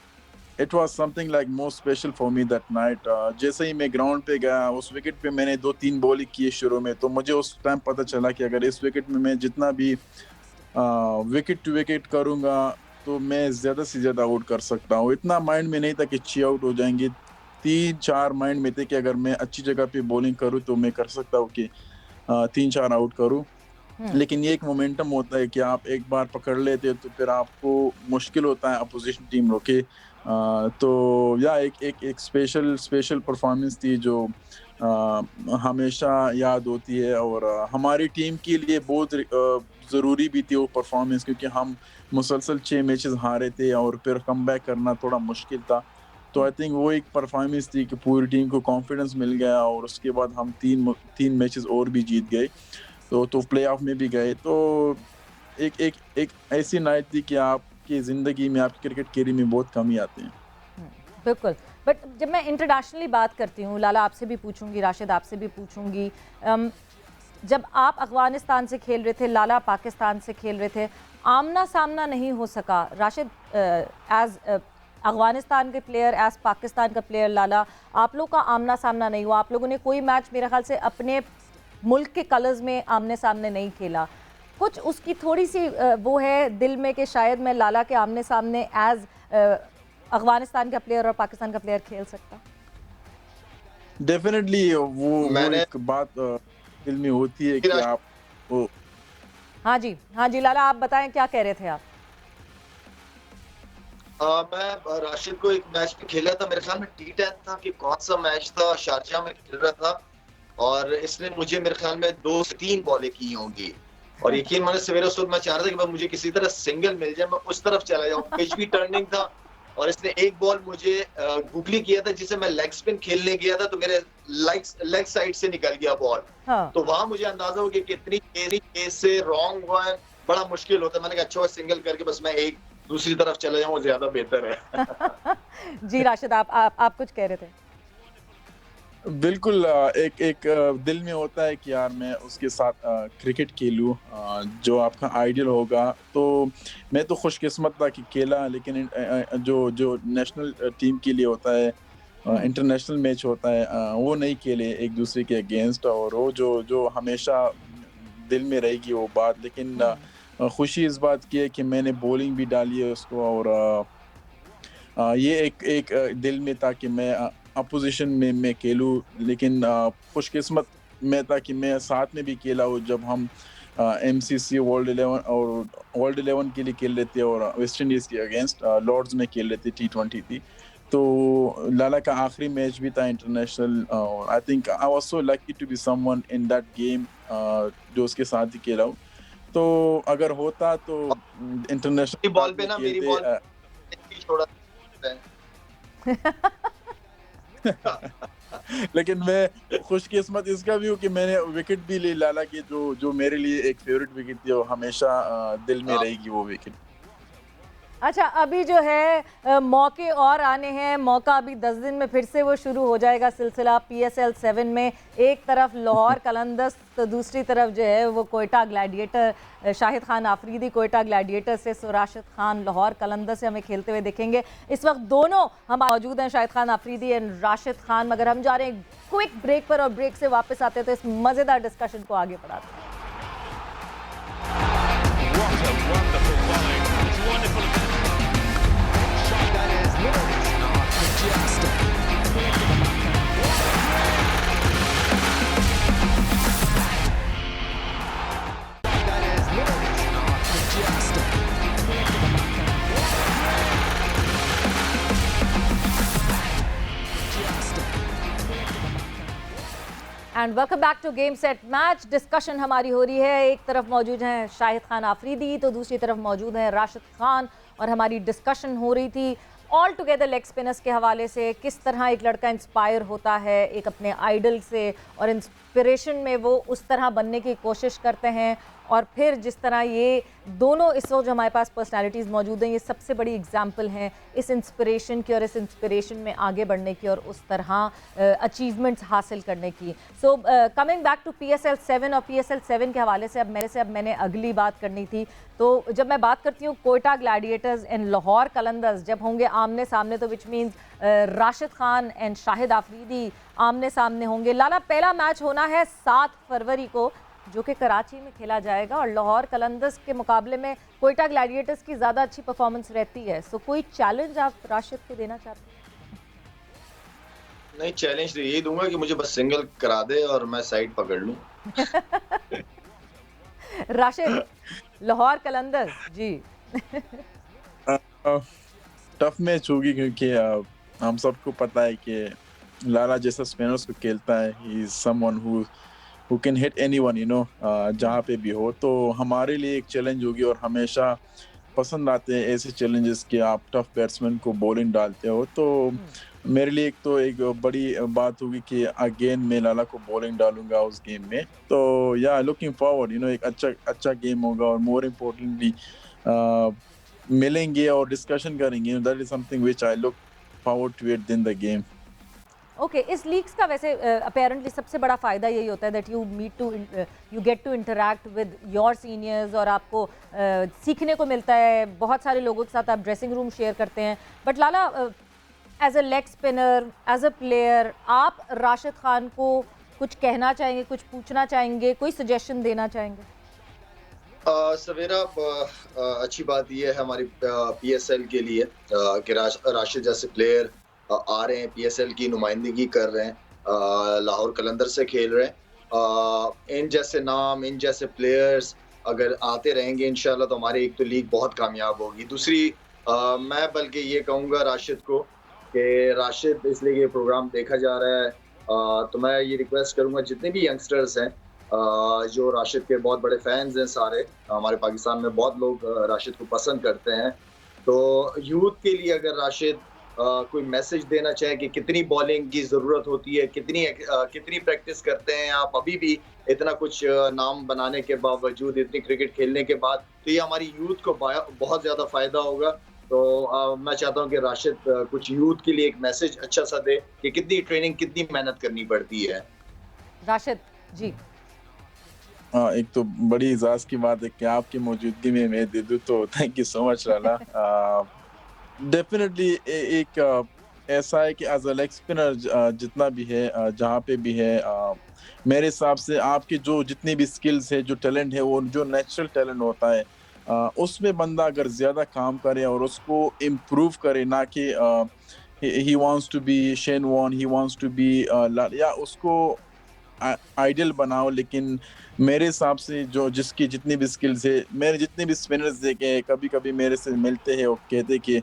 it was something like most special for me that night. जैसे ही मैं ग्राउंड पे गया, उस विकेट पे मैंने 2-3 बॉल किए शुरू में, तो मुझे उस टाइम पता चला कि अगर इस विकेट में मैं जितना भी विकेट टू विकेट करूँगा, तो मैं ज़्यादा से ज़्यादा आउट कर सकता हूँ। इतना माइंड में नहीं था कि 6 आउट हो जाएँगे। 3-4 माइंड में थे कि अगर मैं अच्छी जगह पे बॉलिंग करूँ, तो मैं कर सकता हूँ कि 3-4 आउट करूँ। लेकिन ये एक मोमेंटम होता है कि आप एक बार पकड़ लेते हो, तो फिर आपको मुश्किल होता है अपोज़िशन टीम रोके। तो या एक स्पेशल स्पेशल परफ़ॉर्मेंस थी जो हमेशा याद होती है और हमारी टीम के लिए बहुत ज़रूरी भी थी वो परफ़ॉर्मेंस, क्योंकि हम मुसलसल 6 मैचेस हारे थे और फिर कमबैक करना थोड़ा मुश्किल था। तो आई थिंक वो एक परफॉर्मेंस थी कि पूरी टीम को कॉन्फिडेंस मिल गया और उसके बाद हम तीन मैचेस और भी जीत गए, तो प्ले ऑफ में भी गए। तो एक एक एक ऐसी नाइट थी कि आपकी ज़िंदगी में, आपकी क्रिकेट कैरियर में बहुत कम ही आते हैं। बिल्कुल। बट जब मैं इंटरनेशनली बात करती हूँ, लाला आपसे भी पूछूंगी, राशिद आपसे भी पूछूंगी, जब आप अफगानिस्तान से खेल रहे थे, लाला पाकिस्तान से खेल रहे थे, आमना सामना नहीं हो सका। राशिद एज अफगानिस्तान के प्लेयर, एज पाकिस्तान का प्लेयर, लाला आप लोग का आमना सामना नहीं हुआ। आप लोगों ने कोई मैच मेरे ख्याल से अपने मुल्क के कलर्स में आमने सामने नहीं खेला। कुछ उसकी थोड़ी सी वो है दिल में कि शायद मैं लाला के आमने सामने एज अफगानिस्तान का प्लेयर और पाकिस्तान का प्लेयर खेल सकता। डेफिनेटली वो एक बात दिल में होती है कि आप वो। हाँ जी लाला, आप बताएं क्या कह रहे थे आप? मैं राशिद को एक मैच में खेला था, मेरे ख्याल में T10 था कि कौन सा मैच था, शारजाह में खेल रहा था और इसने मुझे मेरे ख्याल में 2 से 3 बॉलें की होंगी और यकीन माने सवेरे उस वक्त मैं चाह रहा था कि मुझे किसी तरह सिंगल मिल जाए, मैं उस तरफ चला जाऊं। पिच भी टर्निंग था और इसने एक बॉल मुझे गुगली किया था जिसे मैं लेग स्पिन खेलने गया था, तो मेरे लेग साइड से निकल गया बॉल। हाँ। तो वहां मुझे अंदाजा हो गया कि कितनी केस से रॉन्ग हुआ है, बड़ा मुश्किल होता है। मैंने कहा अच्छा सिंगल करके बस मैं एक दूसरी तरफ चले जाऊं, ज्यादा बेहतर है। जी राशिद, आप कुछ कह रहे थे? बिल्कुल, एक दिल में होता है कि यार मैं उसके साथ क्रिकेट खेलूं, जो आपका आइडियल होगा। तो मैं तो खुशकिस्मत था कि खेला, लेकिन जो नेशनल टीम के लिए होता है, इंटरनेशनल मैच होता है, वो नहीं खेले एक दूसरे के अगेंस्ट, और वो जो हमेशा दिल में रहेगी वो बात। लेकिन खुशी इस बात की है कि मैंने बॉलिंग भी डाली है उसको, और ये एक दिल में था कि मैं अपोजिशन में मैं खेलूं। लेकिन खुशकिस्मत मैं था कि मैं साथ में भी खेला हूँ जब हम MCC वर्ल्ड 11 के लिए खेल रहे थे और वेस्ट इंडीज़ के अगेंस्ट लॉर्ड्स में खेल रहे थे, T20 थी। तो लाला का आखिरी मैच भी था इंटरनेशनल, और I think I was so lucky to be someone in that game, जो उसके साथ ही खेला हूँ। तो अगर होता तो इंटरनेशनल बॉल पे ना मेरी बॉल छोड़ा लेकिन मैं खुशकिस्मत इसका भी हूँ कि मैंने विकेट भी ली लाला की, जो मेरे लिए एक फेवरेट विकेट थी और हमेशा दिल में रहेगी वो विकेट। अच्छा, अभी जो है मौके और आने हैं। मौका अभी 10 दिन में फिर से वो शुरू हो जाएगा सिलसिला PSL 7 में। एक तरफ लाहौर कलंदर्स, तो दूसरी तरफ जो है वो कोयटा ग्लैडिएटर। शाहिद खान आफरीदी कोयटा ग्लैडिएटर से, सो राशिद खान लाहौर कलंदर्स से हमें खेलते हुए देखेंगे। इस वक्त दोनों हम मौजूद हैं, शाहिद खान आफरीदी एंड राशिद खान। मगर हम जा रहे हैं क्विक ब्रेक पर, और ब्रेक से वापस आते हैं तो इस मज़ेदार डिस्कशन को आगे बढ़ाते हैं। And welcome back to game set match. Discussion हमारी हो रही है। एक तरफ मौजूद हैं शाहिद खान आफरीदी, तो दूसरी तरफ मौजूद हैं राशिद खान, और हमारी डिस्कशन हो रही थी ऑल टुगेदर लेग स्पिनर्स के हवाले से। किस तरह एक लड़का इंस्पायर होता है एक अपने आइडल से, और इंस्पिरेशन में वो उस तरह बनने की कोशिश करते हैं, और फिर जिस तरह ये दोनों इस वक्त जो हमारे पास पर्सनालिटीज़ मौजूद हैं, ये सबसे बड़ी एग्जांपल हैं इस इंस्पिरेशन की, और इस इंस्पिरेशन में आगे बढ़ने की, और उस तरह अचीवमेंट्स हासिल करने की। So coming back to PSL 7, और PSL 7 के हवाले से अब मैंने अगली बात करनी थी। तो जब मैं बात करती हूँ कोयटा ग्लैडिएटर्स एंड लाहौर कलंदर्स जब होंगे आमने सामने, तो which means Rashid Khan and Shahid Afridi आमने सामने होंगे। लाला, पहला मैच होना है 7 फरवरी को, जो कि कराची में खेला जाएगा, और लाहौर कलंदर्स के मुकाबले में कोयटा ग्लैडिएटर्स की ज़्यादा अच्छी परफॉर्मेंस रहती है। सो कोई चैलेंज आप राशिद को देना चाहते हैं? नहीं, चैलेंज तो यही दूंगा कि मुझे बस सिंगल करा दे और मैं साइड पकड़ लूं। राशिद, लाहौर कलंदर्स जी। टफ मैच होगी, क्योंकि हम सबको पता है कि लाला जैसा स्पिनर्स को खेलता है, he is someone who can hit anyone, जहाँ पे भी हो। तो हमारे लिए एक चैलेंज होगी, और हमेशा पसंद आते हैं ऐसे चैलेंजेस कि आप टफ बैट्समैन को बॉलिंग डालते हो, तो मेरे लिए एक बड़ी बात होगी कि अगेन मैं लाला को बॉलिंग डालूँगा उस गेम में। तो या लुकिंग फॉरवर्ड, एक अच्छा गेम होगा और मोर इम्पोर्टेंटली अ, मिलेंगे और डिस्कशन करेंगे। That is something which I look forward to it in the game. Okay, इस लीग्स का वैसे अपेरेंटली सबसे बड़ा फ़ायदा यही होता है that you get to interact with your seniors, और आपको सीखने को मिलता है। बहुत सारे लोगों के साथ आप ड्रेसिंग रूम शेयर करते हैं। But Lala, as a leg spinner, as a player, आप राशिद खान को कुछ कहना चाहेंगे, कुछ पूछना चाहेंगे, कोई सजेशन देना चाहेंगे? सवेरा, अच्छी बात ये है हमारी पीएसएल के लिए कि राशिद जैसे प्लेयर आ रहे हैं, पीएसएल की नुमाइंदगी कर रहे हैं, लाहौर कलंदर से खेल रहे हैं। इन जैसे नाम, इन जैसे प्लेयर्स अगर आते रहेंगे इंशाल्लाह, तो हमारी एक तो लीग बहुत कामयाब होगी। दूसरी, मैं बल्कि ये कहूँगा राशिद को कि राशिद, इसलिए ये प्रोग्राम देखा जा रहा है, तो मैं ये रिक्वेस्ट करूँगा जितने भी यंगस्टर्स हैं जो राशिद के बहुत बड़े फैंस हैं सारे, हमारे पाकिस्तान में बहुत लोग राशिद को पसंद करते हैं। तो यूथ के लिए अगर राशिद कोई मैसेज देना चाहे कि कितनी बॉलिंग की ज़रूरत होती है, कितनी प्रैक्टिस करते हैं आप अभी भी, इतना कुछ नाम बनाने के बावजूद, इतनी क्रिकेट खेलने के बाद, तो ये हमारी यूथ को बहुत ज़्यादा फ़ायदा होगा। तो मैं चाहता हूँ कि राशिद कुछ यूथ के लिए एक मैसेज अच्छा-सा दे कि कितनी ट्रेनिंग, कितनी मेहनत करनी पड़ती है। राशिद जी। हाँ, एक तो बड़ी एज़ाज़ की बात है कि आपकी मौजूदगी में मैं दे दूँ, तो thank you so much Lala. Definitely ऐसा है कि एज़ अ लेग स्पिनर जितना भी है, जहाँ पे भी है, मेरे हिसाब से आपकी जो जितनी भी स्किल्स है, जो टैलेंट है, वो जो नेचुरल टैलेंट होता है, उसमें बंदा अगर ज़्यादा काम करे और उसको इम्प्रूव करे, ना कि he wants to be Shane Warne, he wants to be या उसको आइडियल बनाओ। लेकिन मेरे हिसाब से जो जिसकी जितनी भी स्किल्स है, मेरे जितने भी स्पिनर्स देखे हैं, कभी-कभी मेरे से मिलते हैं और कहते हैं कि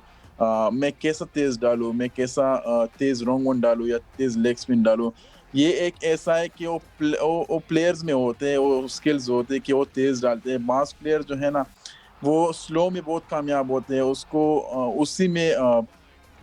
मैं कैसा तेज़ डालूँ, मैं कैसा तेज़ लॉन्ग ऑन डालूँ या तेज़ लेग स्पिन डालूँ। ये एक ऐसा है कि वो प्लेयर्स में होते हैं, वो स्किल्स होते हैं कि वो तेज़ डालते हैं। बाज़ प्लेयर जो है ना, वो स्लो में बहुत कामयाब होते हैं। उसको उसी में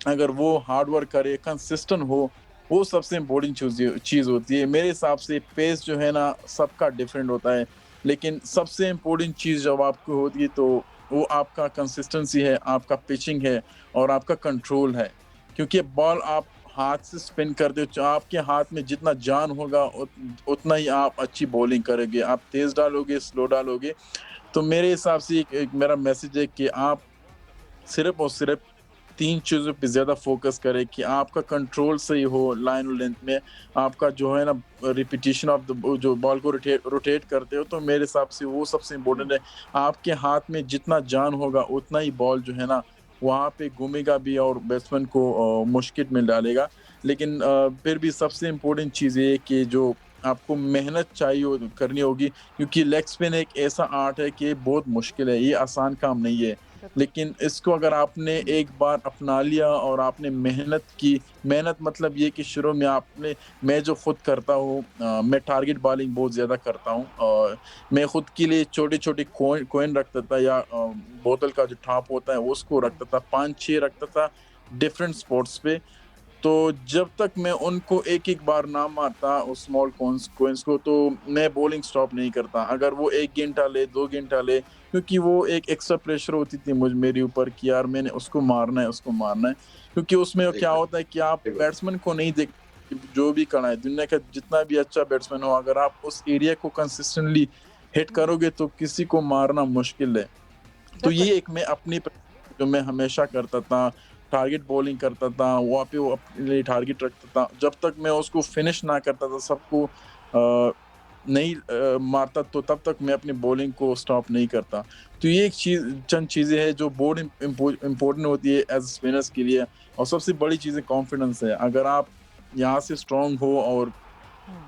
अगर वो हार्ड वर्क करे, कंसिस्टेंट हो, वो सबसे इम्पोर्टेंट चीज़ होती है। मेरे हिसाब से पेस जो है ना, सबका डिफरेंट होता है, लेकिन सबसे इम्पोर्टेंट चीज़ जब आपको होती है, तो वो आपका कंसिस्टेंसी है, आपका पिचिंग है और आपका कंट्रोल है। क्योंकि बॉल आप हाथ से स्पिन करते हो, तो आपके हाथ में जितना जान होगा, उतना ही आप अच्छी बॉलिंग करोगे। आप तेज़ डालोगे, स्लो डालोगे, तो मेरे हिसाब से एक एक मेरा मैसेज है कि आप सिर्फ़ और सिर्फ़ 3 चीज़ों पे ज़्यादा फ़ोकस करें कि आपका कंट्रोल सही हो लाइन और लेंथ में, आपका जो है ना रिपिटिशन ऑफ द जो बॉल को रोटेट करते हो, तो मेरे हिसाब से वो सबसे इम्पोर्टेंट है। आपके हाथ में जितना जान होगा, उतना ही बॉल जो है ना, वहाँ पे घूमेगा भी और बैट्समैन को मुश्किल में डालेगा। लेकिन फिर भी सबसे इम्पोर्टेंट चीज़ ये है कि जो आपको मेहनत चाहिए करनी होगी, क्योंकि लेग स्पिन एक ऐसा आर्ट है कि बहुत मुश्किल है, ये आसान काम नहीं है। लेकिन इसको अगर आपने एक बार अपना लिया और आपने मेहनत की, मेहनत मतलब ये कि शुरू में मैं जो खुद करता हूँ, मैं टारगेट बॉलिंग बहुत ज़्यादा करता हूँ और मैं खुद के लिए छोटे-छोटे कॉइन रखता था या बोतल का जो टॉप होता है उसको रखता था, 5-6 रखता था डिफरेंट स्पॉट्स पे। तो जब तक मैं उनको एक-एक बार ना मारता उस स्मॉल कॉइन्स को, तो मैं बॉलिंग स्टॉप नहीं करता। अगर वो 1 गेंद ले, 2 गेंद ले, क्योंकि वो एक एक्स्ट्रा प्रेशर होती थी मेरे ऊपर कि यार मैंने उसको मारना है, उसको मारना है। क्योंकि उसमें सही क्या बात, होता है कि आप सही बात। बैट्समैन को नहीं देख, जो भी खड़ा है, दुनिया का जितना भी अच्छा बैट्समैन हो, अगर आप उस एरिया को कंसिस्टेंटली हिट करोगे, तो किसी को मारना मुश्किल है। तो बिल्कुल। ये एक मैं अपनी जो मैं हमेशा करता था, टारगेट बॉलिंग करता था, वहाँ पे वो अपने लिए टारगेट रखता था। जब तक मैं उसको फिनिश ना करता था, सबको नहीं मारता, तो तब तक मैं अपनी बॉलिंग को स्टॉप नहीं करता। तो ये एक चंद चीज़ें हैं जो बहुत इम्पोर्टेंट होती है एज़ स्पिनर्स के लिए, और सबसे बड़ी चीज़ है कॉन्फिडेंस है। अगर आप यहाँ से स्ट्रॉन्ग हो और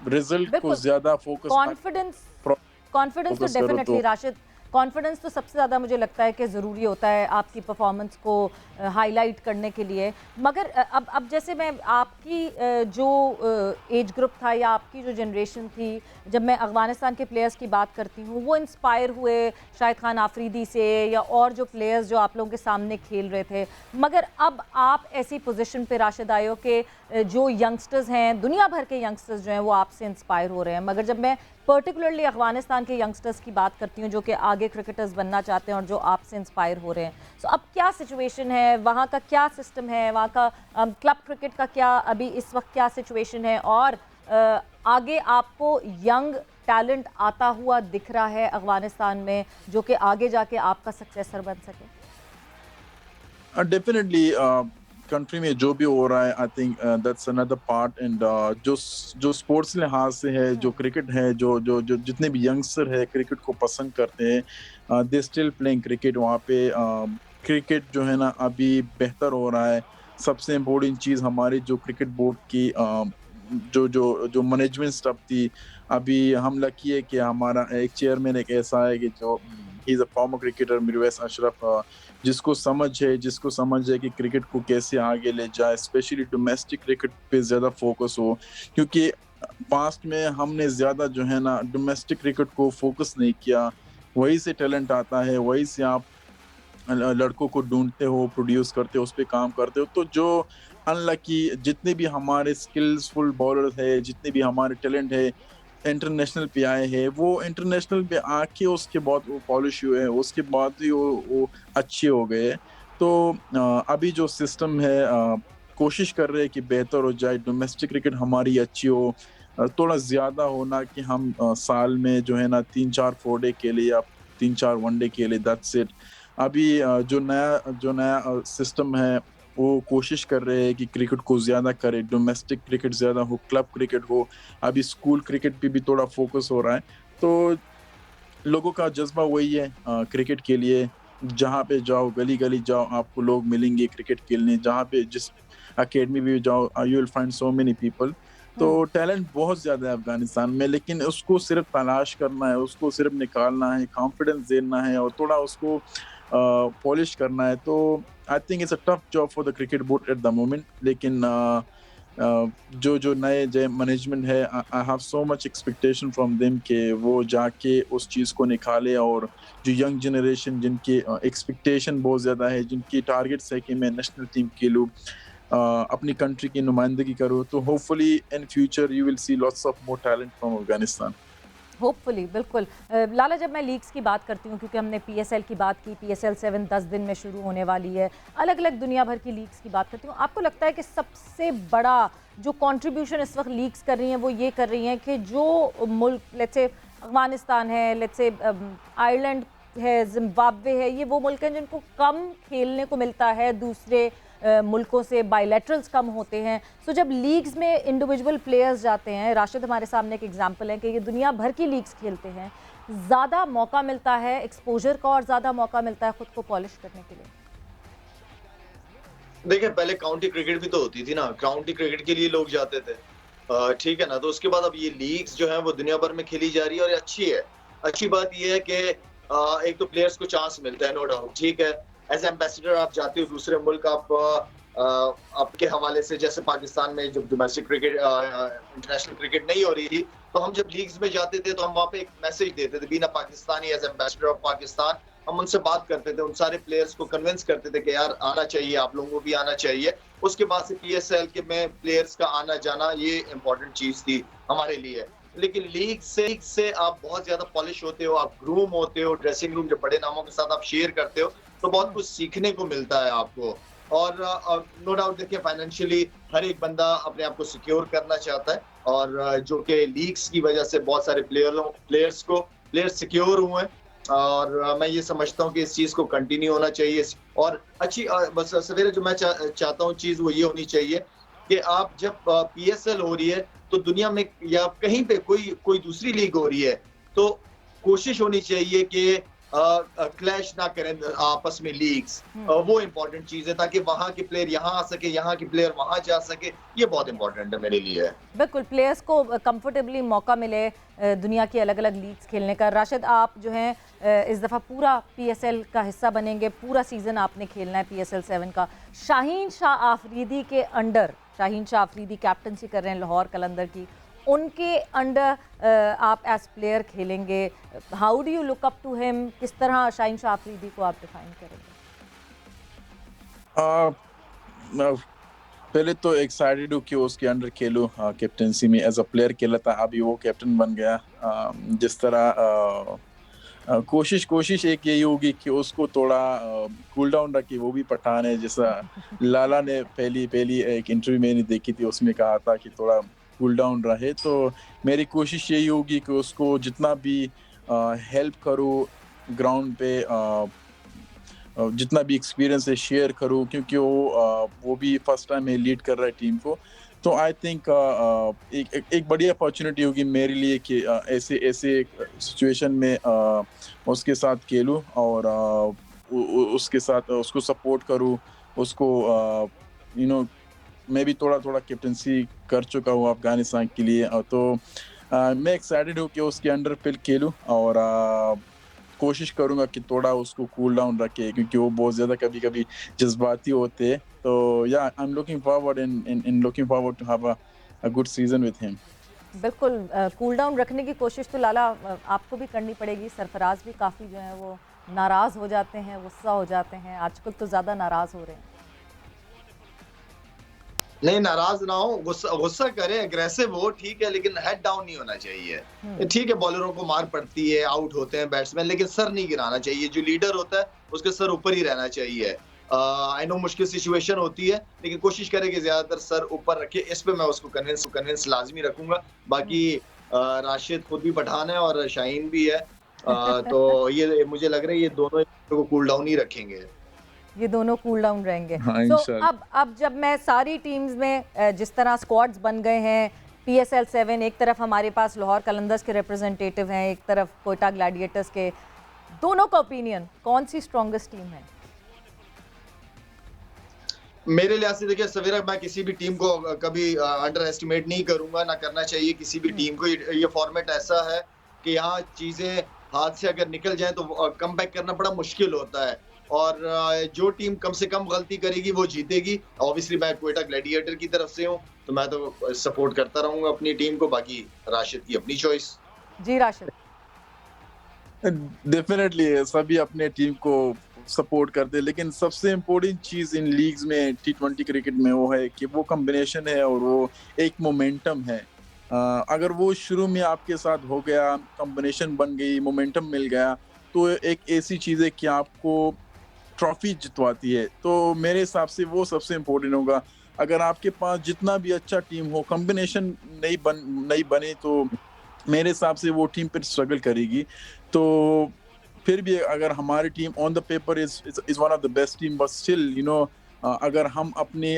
रिज़ल्ट को बिल्कुल। ज़्यादा फ़ोकस ना कॉन्फिडेंस प्रो कॉन्फिडेंस तो फ़ोकस करो, डेफिनेटली तो राशिद, कॉन्फिडेंस तो सबसे ज़्यादा मुझे लगता है कि ज़रूरी होता है आपकी परफॉर्मेंस को हाईलाइट करने के लिए। मगर अब जैसे मैं आपकी जो एज ग्रुप था या आपकी जो जनरेशन थी, जब मैं अफ़गानिस्तान के प्लेयर्स की बात करती हूँ, वो इंस्पायर हुए शाहिद खान आफरीदी से या और जो प्लेयर्स जो आप लोगों के सामने खेल रहे थे। मगर अब आप ऐसी पोजीशन पे राशिद आए हो कि जो यंगस्टर्स हैं, दुनिया भर के यंगस्टर्स जो हैं वो आपसे इंस्पायर हो रहे हैं। मगर जब मैं पर्टिकुलरली अफ़गानिस्तान के यंगस्टर्स की बात करती हूँ जो कि आगे क्रिकेटर्स बनना चाहते हैं और जो आपसे इंस्पायर हो रहे हैं, तो अब क्या सिचुएशन है, वहाँ का क्या सिस्टम है, वहाँ का क्लब क्रिकेट का क्या अभी इस वक्त क्या सिचुएशन है, और आगे आपको यंग टैलेंट आता हुआ दिख रहा है अफ़गानिस्तान में जो कि आगे जाके आपका सक्सेसर बन सके? डेफिनेटली कंट्री में जो भी हो रहा है, I think that's another part. And जो स्पोर्ट्स लिहाज से है, जो क्रिकेट है, जो जो जो जितने भी यंगस्टर है क्रिकेट को पसंद करते हैं, दे स्टिल प्लेइंग क्रिकेट। वहाँ पे क्रिकेट जो है ना अभी बेहतर हो रहा है। सबसे इम्पोर्टेंट चीज़ हमारी जो क्रिकेट बोर्ड की जो जो जो मैनेजमेंट स्टाफ थी, अभी हम लकी है कि हमारा एक चेयरमैन एक ऐसा है कि जो he is a former cricketer, Mirwais Ashraf, जिसको समझ है कि क्रिकेट को कैसे आगे ले जाए, स्पेशली डोमेस्टिक क्रिकेट पे ज़्यादा फोकस हो। क्योंकि पास्ट में हमने ज़्यादा जो है ना डोमेस्टिक क्रिकेट को फोकस नहीं किया। वहीं से टैलेंट आता है, वहीं से आप लड़कों को ढूँढते हो, प्रोड्यूस करते हो, उस पे काम करते हो। तो जो अनलकी जितने भी हमारे स्किल्सफुल बॉलर्स हैं, जितने भी हमारे टैलेंट है, इंटरनेशनल पे आए हैं, वो इंटरनेशनल पे आके उसके बाद वो पॉलिश हुए हैं, उसके बाद ही वो अच्छे हो गए। तो अभी जो सिस्टम है, कोशिश कर रहे हैं कि बेहतर हो जाए, डोमेस्टिक क्रिकेट हमारी अच्छी हो, थोड़ा ज़्यादा हो ना कि हम साल में जो है ना 3-4 4 डे के लिए या 3-4 1 डे के लिए, दैट्स इट। अभी जो नया सिस्टम है, वो कोशिश कर रहे हैं कि क्रिकेट को ज़्यादा करे, डोमेस्टिक क्रिकेट ज़्यादा हो, क्लब क्रिकेट हो। अभी स्कूल क्रिकेट पे भी थोड़ा फ़ोकस हो रहा है। तो लोगों का जज़्बा वही है क्रिकेट के लिए। जहाँ पे जाओ, गली-गली जाओ, आपको लोग मिलेंगे क्रिकेट खेलने। जहाँ पे जिस अकेडमी भी जाओ, you will find so many people. तो हम्म। टैलेंट बहुत ज़्यादा है अफ़गानिस्तान में, लेकिन उसको सिर्फ़ तलाश करना है, उसको सिर्फ़ निकालना है, कॉन्फिडेंस देना है और थोड़ा उसको पॉलिश करना है। तो I think it's a tough job for the cricket board at the moment. लेकिन जो नए जो मैनेजमेंट है, I have so much expectation from them कि वो जाके उस चीज़ को निकाले। और जो यंग जनरेशन जिनकी एक्सपेक्टेशन बहुत ज़्यादा है, जिनकी टारगेट्स है कि मैं नेशनल टीम खेलूँ, अपनी कंट्री की नुमाइंदगी करूँ, तो hopefully in future you will see lots of more talent from Afghanistan. Hopefully, बिल्कुल। लाला, जब मैं लीग्स की बात करती हूँ, क्योंकि हमने पीएसएल की बात की, पीएसएल 7 10 दिन में शुरू होने वाली है, अलग अलग दुनिया भर की लीग्स की बात करती हूँ, आपको लगता है कि सबसे बड़ा जो कंट्रीब्यूशन इस वक्त लीग्स कर रही हैं वो ये कर रही हैं कि जो मुल्क, लेट्स से अफगानिस्तान है, लेट्स से आयरलैंड है, जिम्बाब्वे है, ये वो मुल्क हैं जिनको कम खेलने को मिलता है दूसरे मुल्कों से, बायलैटरल्स कम होते हैं। सो जब लीग्स में इंडिविजुअल प्लेयर्स जाते हैं, राशिद हमारे सामने एक एग्जांपल है कि ये दुनिया भर की लीग्स खेलते हैं, ज़्यादा मौका मिलता है एक्सपोजर का और ज़्यादा मौका मिलता है खुद को पॉलिश करने के लिए। देखिए, पहले काउंटी क्रिकेट भी तो होती थी ना, काउंटी क्रिकेट के लिए लोग जाते थे। ठीक है ना? तो उसके बाद अब ये लीग्स जो हैं वो दुनिया भर में खेली जा रही है और ये अच्छी है। अच्छी बात ये है कि एक तो प्लेयर्स को चांस मिलता है, नो डाउट, ठीक है। एज़ एम्बेसडर आप जाते हो दूसरे मुल्क, आप आपके हवाले से, जैसे पाकिस्तान में जब डोमेस्टिक क्रिकेट इंटरनेशनल क्रिकेट नहीं हो रही थी, तो हम जब लीग्स में जाते थे तो हम वहाँ पे एक मैसेज देते थे, being a Pakistani, as ambassador of Pakistan. हम उनसे बात करते थे, उन सारे प्लेयर्स को कन्विंस करते थे कि यार आना चाहिए, आप लोगों को भी आना चाहिए। उसके बाद से पीएसएल के में प्लेयर्स का आना जाना ये इम्पोर्टेंट चीज़ थी हमारे लिए। लेकिन लीग से आप बहुत ज़्यादा पॉलिश होते हो, आप ग्रूम होते हो, ड्रेसिंग रूम जब बड़े नामों के साथ आप शेयर करते हो, तो बहुत कुछ सीखने को मिलता है आपको। और नो डाउट, देखिए, फाइनेंशियली हर एक बंदा अपने आप को सिक्योर करना चाहता है, और जो कि लीग्स की वजह से बहुत सारे प्लेयर्स सिक्योर हुए हैं। और मैं ये समझता हूँ कि इस चीज़ को कंटिन्यू होना चाहिए। और अच्छी बस सवेरे जो मैं चाहता हूँ चीज़ वो ये होनी चाहिए कि आप जब पीएसएल हो रही है तो दुनिया में या कहीं पे कोई दूसरी लीग हो रही है, तो कोशिश होनी चाहिए कि क्लैश ना करें आपस में लीग्स, वो इम्पोर्टेंट चीज है, ताकि वहां के प्लेयर यहाँ आ सके, यहाँ के प्लेयर वहां जा सके, ये बहुत इंपॉर्टेंट है मेरे लिए। बिल्कुल, प्लेयर्स को कंफर्टेबली मौका मिले दुनिया की अलग अलग लीग्स खेलने का। राशिद, आप जो हैं इस दफ़ा पूरा PSL का हिस्सा बनेंगे, पूरा सीज़न आपने खेलना है PSL 7 का। शाहीन शाह आफरीदी के अंडर, शाहीन शाह आफरीदी कैप्टनसी कर रहे हैं लाहौर कलंदर की, उनके अंडर आप एज प्लेयर खेलेंगे। How do you look up to him? किस तरह शाहीन शाह आफरीदी को आप डिफाइन करेंगे? पहले तो एक्साइटेड हूँ कि उसके अंडर खेलूँ, कैप्टनसी में एज अ प्लेयर खेला था, अभी वो कैप्टन बन गया। जिस तरह कोशिश एक यही होगी कि उसको थोड़ा कूल डाउन रखे, वो भी पठान है। जैसा लाला ने पहली एक इंटरव्यू मैंने देखी थी, उसमें कहा था कि थोड़ा कूल डाउन रहे। तो मेरी कोशिश यही होगी कि उसको जितना भी हेल्प करूँ ग्राउंड पे, जितना भी एक्सपीरियंस है शेयर करूँ, क्योंकि वो भी फर्स्ट टाइम है लीड कर रहा है टीम को। तो आई थिंक एक बड़ी अपॉर्चुनिटी होगी मेरे लिए कि ऐसे सिचुएशन में उसके साथ खेलूँ और उसके साथ उसको सपोर्ट करूँ, उसको मैं भी थोड़ा कैप्टनसी कर चुका हूँ अफगानिस्तान के लिए। तो मैं एक्साइटेड हूँ कि उसके अंडर पे खेलूँ और कोशिश करूंगा कि थोड़ा उसको कूल डाउन रखे, क्योंकि वो बहुत ज़्यादा कभी-कभी जज्बाती होते हैं। तो yeah I am looking forward to have a good season with him. बिल्कुल, कूल डाउन रखने की कोशिश तो लाला आपको भी करनी पड़ेगी। सरफराज भी काफ़ी जो है वो नाराज़ हो जाते हैं, गुस्सा हो जाते हैं, आजकल तो ज़्यादा नाराज़ हो रहे हैं। नहीं, नाराज ना हो, गुस्सा करे, अग्रेसिव हो, ठीक है, लेकिन हेड डाउन नहीं होना चाहिए। ठीक है, बॉलरों को मार पड़ती है, आउट होते हैं बैट्समैन, लेकिन सर नहीं गिराना चाहिए। जो लीडर होता है उसके सर ऊपर ही रहना चाहिए। आई नो मुश्किल सिचुएशन होती है, लेकिन कोशिश करें कि ज्यादातर सर ऊपर रखे। इस पे मैं उसको कन्विंस लाजमी रखूंगा। बाकी राशिद खुद भी पठान है और शाहीन भी है, तो ये मुझे लग रहा है ये दोनों को कूल डाउन ही रखेंगे। ये दोनों कूल डाउन रहेंगे। हाँ, तो इंशाल्लाह। अब जब मैं सारी टीम्स में जिस तरह स्क्वाड्स बन गए हैं, PSL 7, एक तरफ हमारे पास लाहौर कलंदर्स के रिप्रेजेंटेटिव हैं, एक तरफ कोयटा ग्लैडिएटर्स के, दोनों का ओपिनियन कौन सी स्ट्रॉन्गेस्ट टीम है? मेरे लिहाज से देखिए सवेरा, मैं किसी भी टीम को कभी अंडर एस्टिमेट नहीं करूंगा, ना करना चाहिए किसी भी टीम को। ये फॉर्मेट ऐसा है कि यहाँ चीजें हाथ से अगर निकल जाएं तो कम बैक करना बड़ा मुश्किल होता है, और जो टीम कम से कम गलती करेगी वो जीतेगी। ऑब्वियसली मैं कोयटा ग्लैडिएटर की तरफ से हूँ, तो मैं तो सपोर्ट करता रहूंगा अपनी टीम को। बाकी राशिद की अपनी चॉइस। जी राशिद। डेफिनेटली सभी अपने टीम को सपोर्ट करते हैं, लेकिन सबसे इम्पोर्टेंट चीज इन लीग्स में T20 क्रिकेट में वो है कि वो कॉम्बिनेशन है और वो एक मोमेंटम है। अगर वो शुरू में आपके साथ हो गया, कॉम्बिनेशन बन गई, मोमेंटम मिल गया, तो एक ऐसी चीज है कि आपको ट्रॉफी जितवाती है। तो मेरे हिसाब से वो सबसे इम्पोर्टेंट होगा। अगर आपके पास जितना भी अच्छा टीम हो, कॉम्बिनेशन नहीं बने, तो मेरे हिसाब से वो टीम फिर स्ट्रगल करेगी। तो फिर भी अगर हमारी team on the paper is one of the best team, but still अगर हम अपनी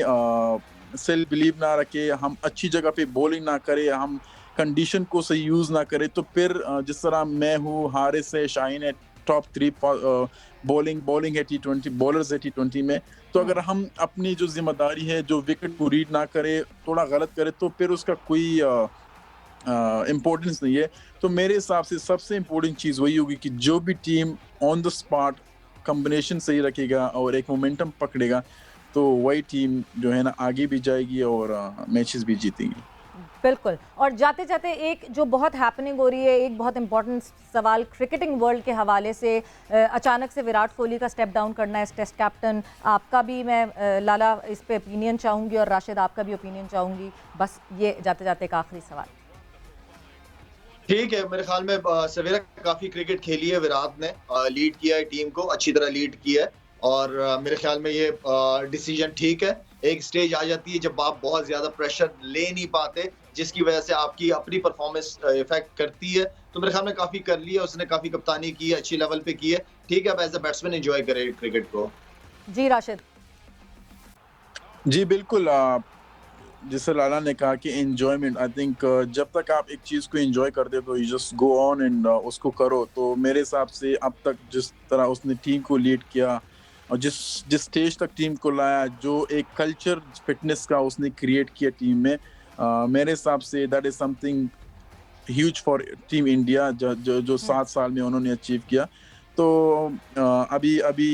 सेल्फ बिलीव ना रखे, हम अच्छी जगह पे बॉलिंग ना करें, हम कंडीशन को सही यूज ना करें, तो फिर जिस तरह मैं हूँ, हारिस है, शाहीन है, टॉप 3 बॉलिंग है T20, बॉलर्स है T20 में। तो अगर हम अपनी जो जिम्मेदारी है, जो विकेट को रीड ना करे, थोड़ा गलत करे, तो फिर उसका कोई इम्पोर्टेंस नहीं है। तो मेरे हिसाब से सबसे इम्पोर्टेंट चीज़ वही होगी कि जो भी team on the spot combination सही रखेगा और एक मोमेंटम पकड़ेगा, तो वही टीम जो है ना आगे भी जाएगी और मैचेस भी जीतेगी। बिल्कुल। और जाते जाते एक जो बहुत हैपनिंग हो रही है, एक बहुत इंपॉर्टेंट सवाल क्रिकेटिंग वर्ल्ड के हवाले से, अचानक से विराट कोहली का स्टेप डाउन करना है एज टेस्ट कैप्टन। आपका भी मैं लाला इस पे ओपिनियन चाहूँगी और राशिद आपका भी ओपिनियन चाहूँगी। बस ये जाते जाते एक आखिरी सवाल। ठीक है, मेरे ख्याल में सवेरा काफी क्रिकेट खेली है विराट ने, लीड किया है टीम को, अच्छी तरह लीड किया है, और मेरे ख्याल में ये डिसीजन ठीक है। एक स्टेज आ जाती है जब आप बहुत ज्यादा प्रेशर ले नहीं पाते, जिसकी वजह से आपकी अपनी परफॉर्मेंस इफेक्ट करती है। तो मेरे ख्याल में काफी कर लिया उसने, काफी कप्तानी की है, अच्छी लेवल पे की है। ठीक है, अब एज अ बैट्समैन एंजॉय करे क्रिकेट को। जी राशिद। जी बिल्कुल, जैसे लाला ने कहा कि एंजॉयमेंट, आई थिंक जब तक आप एक चीज को एंजॉय करते हो तो you just go on and उसको करो। तो मेरे हिसाब से अब तक जिस तरह उसने टीम को लीड किया और जिस जिस स्टेज तक टीम को लाया, जो एक कल्चर फिटनेस का उसने क्रिएट किया टीम में, मेरे हिसाब say that is something huge for team India जो 7 साल में उन्होंने अचीव किया। तो अभी अभी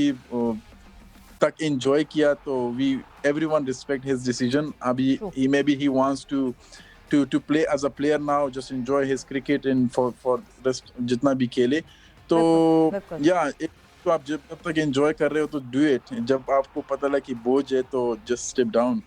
तक एंजॉय किया तो we everyone respect his decision. अभी he wants to play as a player now, just enjoy his cricket and for rest जितना भी खेले। तो या तो आप जब तक एंजॉय कर रहे हो तो डू इट, जब आपको पता लगे कि बोझ है तो जस्ट स्टेप डाउन।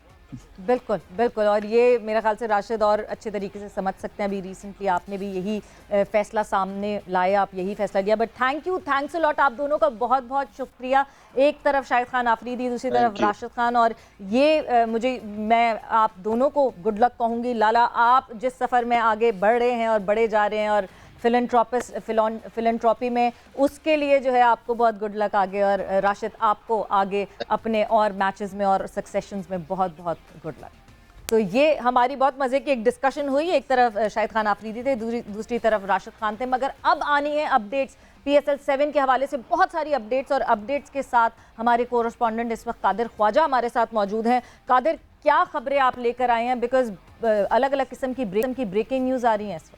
बिल्कुल बिल्कुल, और ये मेरा ख्याल से राशिद और अच्छे तरीके से समझ सकते हैं। अभी रिसेंटली आपने भी यही फैसला सामने लाया, आप यही फैसला लिया। बट थैंक्स अ लॉट, आप दोनों का बहुत बहुत शुक्रिया। एक तरफ शाहिद खान आफरीदी, दूसरी तरफ राशिद खान, और ये मैं आप दोनों को गुड लक कहूँगी। लाला, आप जिस सफ़र में आगे बढ़ रहे हैं और बढ़े जा रहे हैं और फिलंट्रॉपी में, उसके लिए जो है आपको बहुत गुड लक आगे, और राशिद आपको आगे अपने और मैचेस में और सक्सेशंस में बहुत बहुत गुड लक। तो ये हमारी बहुत मज़े की एक डिस्कशन हुई। एक तरफ शाहिद खान आफरीदी थे, दूसरी तरफ राशिद खान थे। मगर अब आनी है अपडेट्स PSL 7 के हवाले से, बहुत सारी अपडेट्स, और अपडेट्स के साथ हमारे कोरस्पॉन्डेंट इस वक्त कादिर ख्वाजा हमारे साथ मौजूद हैं। कादिर, क्या खबरें आप लेकर आए हैं? बिकॉज अलग अलग किस्म की ब्रेकिंग न्यूज़ आ रही हैं इस वक्त।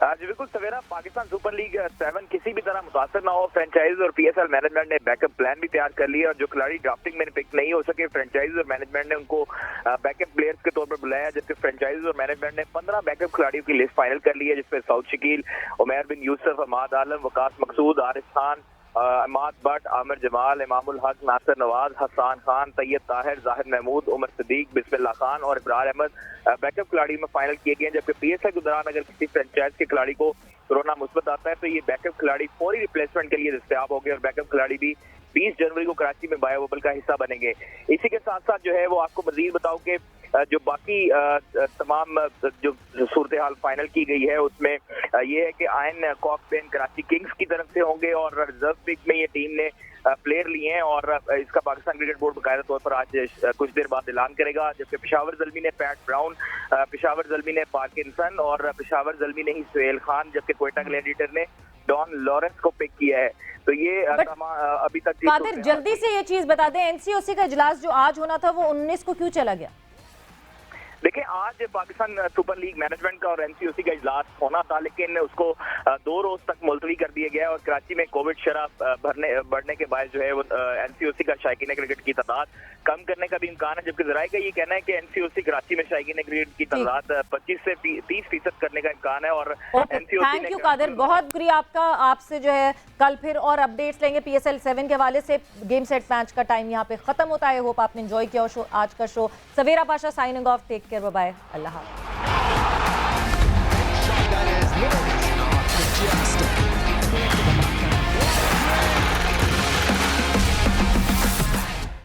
जी बिल्कुल सवेरा, पाकिस्तान सुपर लीग 7 किसी भी तरह मुतासर ना हो, फ्रेंचाइज और PSL मैनेजमेंट ने बैकअप प्लान भी तैयार कर लिया। और जो खिलाड़ी ड्राफ्टिंग में पिक नहीं हो सके, फ्रेंचाइज और मैनेजमेंट ने उनको बैकअप प्लेयर्स के तौर पर बुलाया, जबकि फ्रेंचाइज और मैनेजमेंट ने 15 बैकअप खिलाड़ियों की लिस्ट फाइनल कर ली है, जिसमें सऊद शकील, उमैर बिन यूसुफ, अहमद आलम, वकास मकसूद, आरिफ खान, अहमद बट, आमिर जमाल, इमामुल हक, नासिर नवाज, हसान खान, तैयब ताहिर, जाहिद महमूद, उमर सदीक, बिस्मिल्लाह खान और इब्रार अहमद बैकअप खिलाड़ी में फाइनल किए गए हैं। जबकि PSL के दौरान अगर किसी फ्रेंचाइज के खिलाड़ी को कोरोना मुस्बत आता है तो ये बैकअप खिलाड़ी फौरी रिप्लेसमेंट के लिए दस्तयाब हो गए, और बैकअप खिलाड़ी भी 20 जनवरी को कराची में बायोबल का हिस्सा बनेंगे। इसी के साथ साथ जो है वो आपको मजीद बताऊं कि जो बाकी तमाम जो सूरत हाल फाइनल की गई है उसमें ये है कि आयन कॉकबेन कराची किंग्स की तरफ से होंगे, और रिजर्व पिक में ये टीम ने प्लेयर लिए हैं, और इसका पाकिस्तान क्रिकेट बोर्ड बाकायदा तौर पर आज कुछ देर बाद ऐलान करेगा। जबकि पेशावर ज़ल्मी ने पैट ब्राउन, पेशावर ज़ल्मी ने पार्किंसन, और पेशावर ज़ल्मी ने ही सुहेल खान, जबकि क्वेटा ग्लैडिएटर ने डॉन लॉरेंस को पिक किया है। तो ये अभी तक कादिर, जल्दी से ये चीज बता दें, NCOC का इजलास जो आज होना था वो 19 को क्यों चला गया? देखिए, आज पाकिस्तान सुपर लीग मैनेजमेंट का और NCOC का इजलास होना था, लेकिन उसको 2 रोज तक मुलतवी कर दिया गया, और कराची में कोविड शरह बढ़ने के बाद जो है वो NCOC का शायकीन क्रिकेट की तादाद कम करने का भी इम्कान है। जबकि जराये का ये कहना है कि NCOC कराची में शायकीन क्रिकेट की तादाद 25 से 30% करने का इम्कान है। और NCOC थैंक यू कादिर, बहुत शुक्रिया आपका। आपसे जो है कल फिर और अपडेट्स लेंगे PSL 7 के हवाले से। गेम सेट मैच का टाइम यहाँ पे खत्म होता है। होप आपने एंजॉय किया शो, आज का show. Savera Pasha signing off, take care, bye bye, अल्लाह हाफ़िज़।